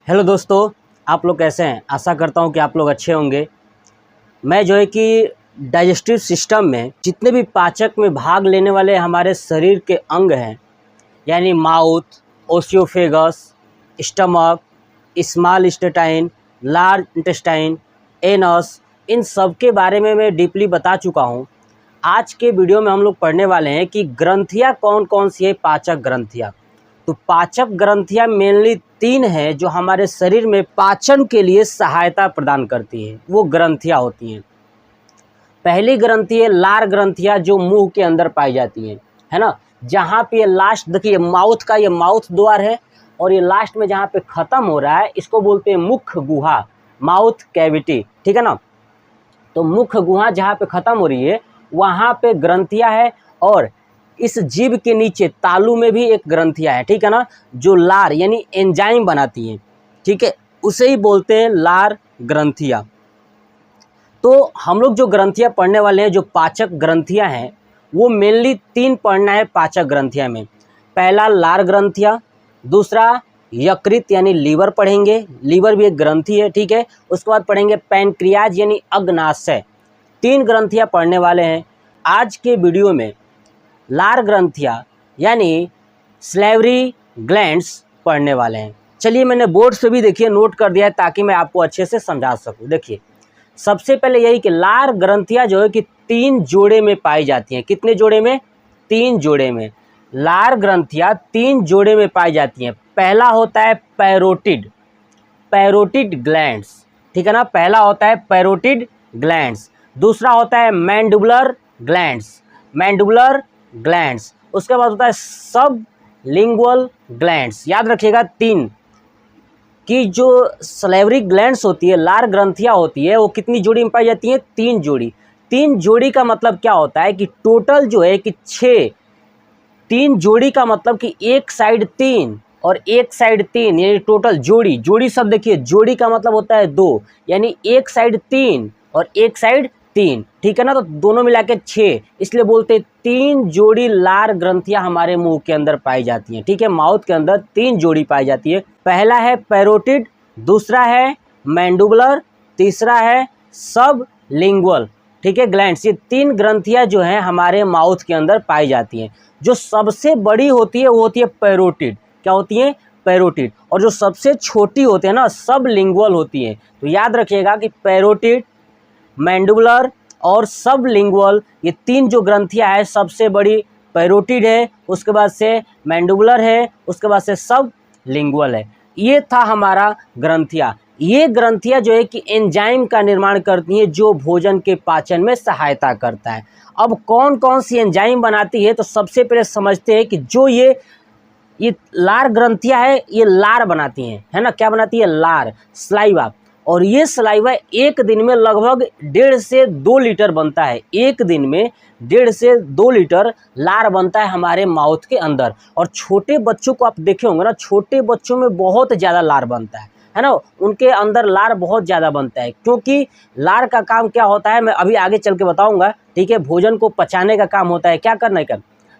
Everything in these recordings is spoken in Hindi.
हेलो दोस्तों, आप लोग कैसे हैं। आशा करता हूं कि आप लोग अच्छे होंगे। मैं जो है कि डाइजेस्टिव सिस्टम में जितने भी पाचक में भाग लेने वाले हमारे शरीर के अंग हैं, यानी mouth, oesophagus, stomach, small intestine, large intestine, anus, इन सब के बारे में मैं डीपली बता चुका हूं। आज के वीडियो में हम लोग पढ़ने वाले हैं कि ग्रंथियां कौन कौन सी है। पाचक ग्रंथियां, तो पाचक ग्रंथियां मेनली 3 हैं जो हमारे शरीर में पाचन के लिए सहायता प्रदान करती हैं। वो ग्रंथियां होती हैं। पहली ग्रंथि है लार ग्रंथियां, जो मुंह के अंदर पाई जाती हैं, है ना। जहाँ पे ये लास्ट देखिए माउथ का ये माउथ द्वार है, और ये लास्ट में जहाँ पे खत्म हो रहा है इसको बोलते हैं मुख गुहा, माउथ कैविटी, ठीक है ना। तो मुख गुहा जहाँ पे खत्म हो रही है वहाँ पे ग्रंथियां है, और इस जीभ के नीचे तालू में भी एक ग्रंथियां है, ठीक है ना, जो लार यानी एंजाइम बनाती हैं, ठीक है, उसे ही बोलते हैं लार ग्रंथियां। तो हम लोग जो ग्रंथियां पढ़ने वाले हैं, जो पाचक ग्रंथियां हैं, वो मेनली 3 पढ़ना है पाचक ग्रंथियां में। पहला लार ग्रंथियां, दूसरा यकृत यानी लीवर पढ़ेंगे, लीवर भी एक ग्रंथि है, ठीक है। उसके बाद पढ़ेंगे पैनक्रियाज यानी अग्नाशय। 3 ग्रंथियां पढ़ने वाले हैं आज के वीडियो में। लार ग्रंथियां यानी स्लेवरी ग्लैंड्स पढ़ने वाले हैं। चलिए, मैंने बोर्ड से भी देखिए नोट कर दिया है ताकि मैं आपको अच्छे से समझा सकूं। देखिए, सबसे पहले यही कि लार ग्रंथियां जो है कि 3 जोड़े में पाई जाती हैं। कितने जोड़े में? 3 जोड़े में। लार ग्रंथियां 3 जोड़े में पाई जाती हैं। पहला होता है पैरोटिड, पैरोटिड ग्लैंड्स, ठीक है ना। पहला होता है पैरोटिड ग्लैंड्स। दूसरा होता है मैंडिबुलर ग्लैंड्स, मैंडिबुलर ग्लैंड्स। उसके बाद होता है सब लिंगुअल ग्लैंड्स। याद रखिएगा 3 कि जो सलेवरी ग्लैंड्स होती है, लार ग्रंथियां होती है, वो कितनी जोड़ी में पाई जाती है? 3 जोड़ी। 3 जोड़ी का मतलब क्या होता है कि टोटल जो है कि 6। 3 जोड़ी का मतलब कि एक साइड 3 और एक साइड 3, यानी टोटल जोड़ी। जोड़ी सब देखिए, जोड़ी का मतलब होता है 2, यानी एक साइड 3 और एक साइड 3, ठीक है ना। तो दोनों मिला के 6, इसलिए बोलते हैं 3 जोड़ी लार ग्रंथियां हमारे मुंह के अंदर पाई जाती हैं, ठीक है। माउथ के अंदर 3 जोड़ी पाई जाती है। पहला है पैरोटिड, दूसरा है मैंडिबुलर, तीसरा है सब लिंगुअल, ठीक है, ग्लैंड्स। ये 3 ग्रंथियां जो हैं हमारे माउथ के अंदर पाई जाती हैं। जो सबसे बड़ी होती है वो होती है पैरोटिड। क्या होती है? पैरोटिड। और जो सबसे छोटी होती है ना, सब लिंगुअल होती है। तो याद रखिएगा कि पैरोटिड, मैंडिबुलर और सब लिंगुअल, ये 3 जो ग्रंथियां है, सबसे बड़ी पैरोटिड है, उसके बाद से मैंडिबुलर है, उसके बाद से सब लिंगुअल है। ये था हमारा ग्रंथियां। ये ग्रंथियां जो है कि एंजाइम का निर्माण करती हैं, जो भोजन के पाचन में सहायता करता है। अब कौन कौन सी एंजाइम बनाती है, तो सबसे पहले समझते हैं कि जो ये लार ग्रंथियां है, ये लार बनाती हैं, है ना। क्या बनाती है? लार, सलाइवा। और ये सलाइवा एक दिन में लगभग 1.5 से 2 लीटर बनता है। एक दिन में 1.5 से 2 लीटर लार बनता है हमारे माउथ के अंदर। और छोटे बच्चों को आप देखे होंगे ना, छोटे बच्चों में बहुत ज़्यादा लार बनता है ना। उनके अंदर लार बहुत ज़्यादा बनता है, क्योंकि लार का काम क्या होता है मैं अभी आगे चल के बताऊँगा, ठीक है। भोजन को पचाने का काम होता है। क्या करने का?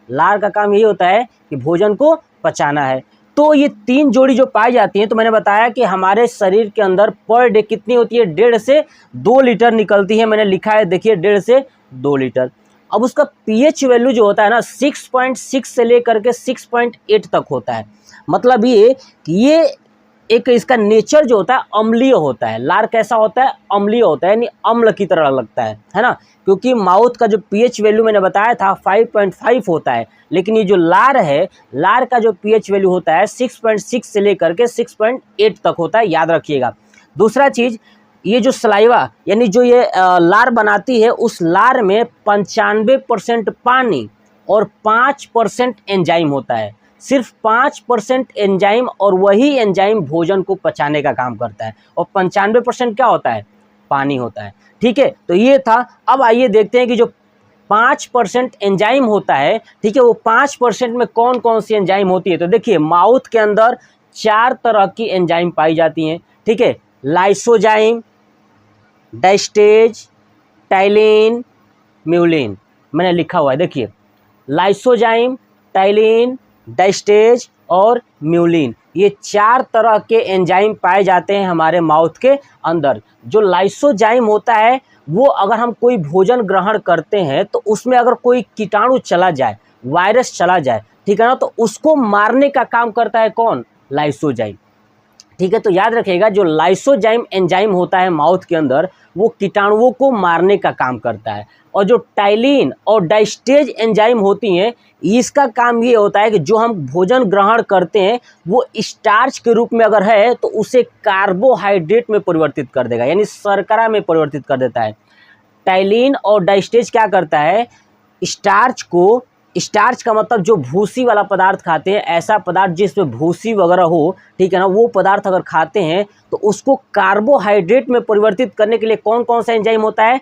लार का काम यही होता है कि भोजन को पचाना है। तो ये 3 जोड़ी जो पाई जाती हैं, तो मैंने बताया कि हमारे शरीर के अंदर पर डे कितनी होती है? 1.5 से 2 लीटर निकलती है। मैंने लिखा है देखिए 1.5 से 2 लीटर। अब उसका पीएच वैल्यू जो होता है ना, 6.6 से लेकर के 6.8 तक होता है। मतलब ये कि ये एक इसका नेचर जो होता है अम्लीय होता है। लार कैसा होता है? अम्लीय होता है, यानी अम्ल की तरह लगता है ना। क्योंकि माउथ का जो पीएच वैल्यू मैंने बताया था 5.5 होता है, लेकिन ये जो लार है, लार का जो पीएच वैल्यू होता है 6.6 से लेकर के 6.8 तक होता है। याद रखिएगा। दूसरा चीज़, ये जो सलाइवा यानी जो ये लार बनाती है, उस लार में 95% पानी और 5% एंजाइम होता है। सिर्फ 5% एंजाइम, और वही एंजाइम भोजन को पचाने का काम करता है। और 95% क्या होता है? पानी होता है, ठीक है। तो ये था। अब आइए देखते हैं कि जो 5% एंजाइम होता है, ठीक है, वो 5% में कौन कौन सी एंजाइम होती है। तो देखिए, माउथ के अंदर 4 तरह की एंजाइम पाई जाती हैं, ठीक है। लाइसोजाइम, डाइस्टेज, टाइलिन, म्यूलिन, मैंने लिखा हुआ है देखिए। लाइसोजाइम, टाइलिन, डाइस्टेज, और म्यूलिन, ये 4 तरह के एंजाइम पाए जाते हैं हमारे माउथ के अंदर। जो लाइसोजाइम होता है वो अगर हम कोई भोजन ग्रहण करते हैं तो उसमें अगर कोई कीटाणु चला जाए, वायरस चला जाए, ठीक है ना, तो उसको मारने का काम करता है कौन? लाइसोजाइम। ठीक है, तो याद रखिएगा जो लाइसोजाइम एंजाइम होता है माउथ के अंदर वो कीटाणुओं को मारने का काम करता है। और जो टाइलिन और डाइस्टेज एंजाइम होती हैं इसका काम ये होता है कि जो हम भोजन ग्रहण करते हैं वो स्टार्च के रूप में अगर है तो उसे कार्बोहाइड्रेट में परिवर्तित कर देगा, यानी शर्करा में परिवर्तित कर देता है। टाइलिन और डाइस्टेज क्या करता है? स्टार्च का मतलब जो भूसी वाला पदार्थ खाते हैं, ऐसा पदार्थ जिसमें भूसी वगैरह हो, ठीक है ना, वो पदार्थ अगर खाते हैं तो उसको कार्बोहाइड्रेट में परिवर्तित करने के लिए कौन कौन सा एंजाइम होता है?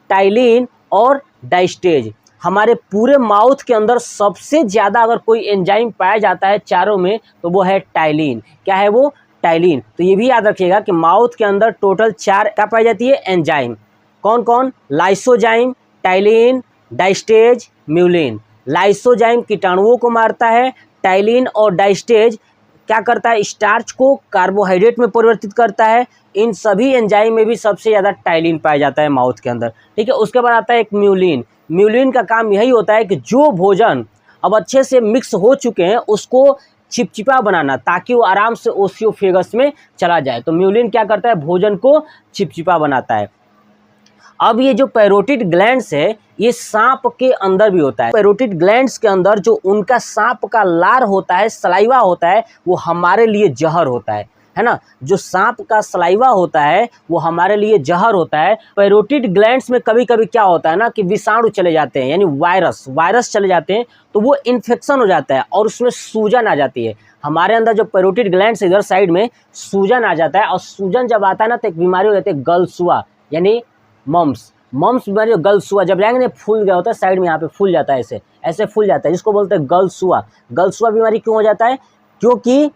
टाइलिन और डाइस्टेज। हमारे पूरे माउथ के अंदर सबसे ज़्यादा अगर कोई एंजाइम पाया जाता है चारों में तो वो है टाइलिन। क्या है वो? टाइलिन। तो ये भी याद रखिएगा कि माउथ के अंदर टोटल 4 क्या पाई जाती है? एंजाइम। कौन कौन? लाइसोजाइम, टाइलिन, डाइस्टेज, म्यूलिन। लाइसोजाइम कीटाणुओं को मारता है, टाइलिन और डाइस्टेज क्या करता है? स्टार्च को कार्बोहाइड्रेट में परिवर्तित करता है। इन सभी एंजाइम में भी सबसे ज़्यादा टाइलिन पाया जाता है माउथ के अंदर, ठीक है। उसके बाद आता है एक म्यूलिन। म्यूलिन का काम यही होता है कि जो भोजन अब अच्छे से मिक्स हो चुके हैं उसको चिपचिपा बनाना ताकि वो आराम से ओसियोफेगस में चला जाए। तो म्यूलिन क्या करता है? भोजन को चिपचिपा बनाता है। अब ये जो पैरोटिड ग्लैंड्स है ये सांप के अंदर भी होता है। पैरोटिड ग्लैंड्स के अंदर जो उनका सांप का लार होता है, सलाइवा होता है, वो हमारे लिए जहर होता है ना। जो सांप का सलाइवा होता है वो हमारे लिए जहर होता है। पैरोटिड ग्लैंड्स में कभी कभी क्या होता है ना कि विषाणु चले जाते हैं, यानी वायरस चले जाते हैं तो वो इन्फेक्शन हो जाता है और उसमें सूजन आ जाती है। हमारे अंदर जो पैरोटिड ग्लैंड्स इधर साइड में सूजन आ जाता है और सूजन जब आता है ना तो एक बीमारी हो जाती है गलसुआ, यानी मम्स बीमारी। गलसुआ जब जाएंगे फूल गया होता है साइड में, यहाँ पे फूल जाता है, ऐसे फूल जाता है, जिसको बोलते हैं गलसुआ। गलसुआ बीमारी क्यों हो जाता है? क्योंकि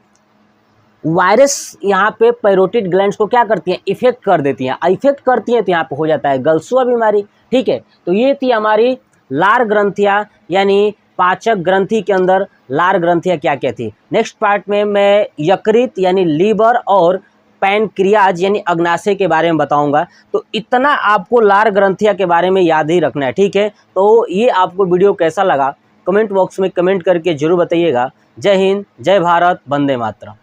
वायरस यहाँ पे पैरोटिड ग्लैंड्स को क्या करती हैं? इफेक्ट कर देती हैं। इफेक्ट करती हैं तो यहाँ पे हो जाता है गलसुआ बीमारी, ठीक है। तो ये थी हमारी लार ग्रंथियाँ, यानी पाचक ग्रंथि के अंदर लार ग्रंथियाँ क्या क्या थी। नेक्स्ट पार्ट में मैं यकृत यानी लीवर और पैनक्रियाज यानी अग्नाशय के बारे में बताऊंगा। तो इतना आपको लार ग्रंथिया के बारे में याद ही रखना है, ठीक है। तो ये आपको वीडियो कैसा लगा कमेंट बॉक्स में कमेंट करके जरूर बताइएगा। जय हिंद, जय भारत, वंदे मातरम।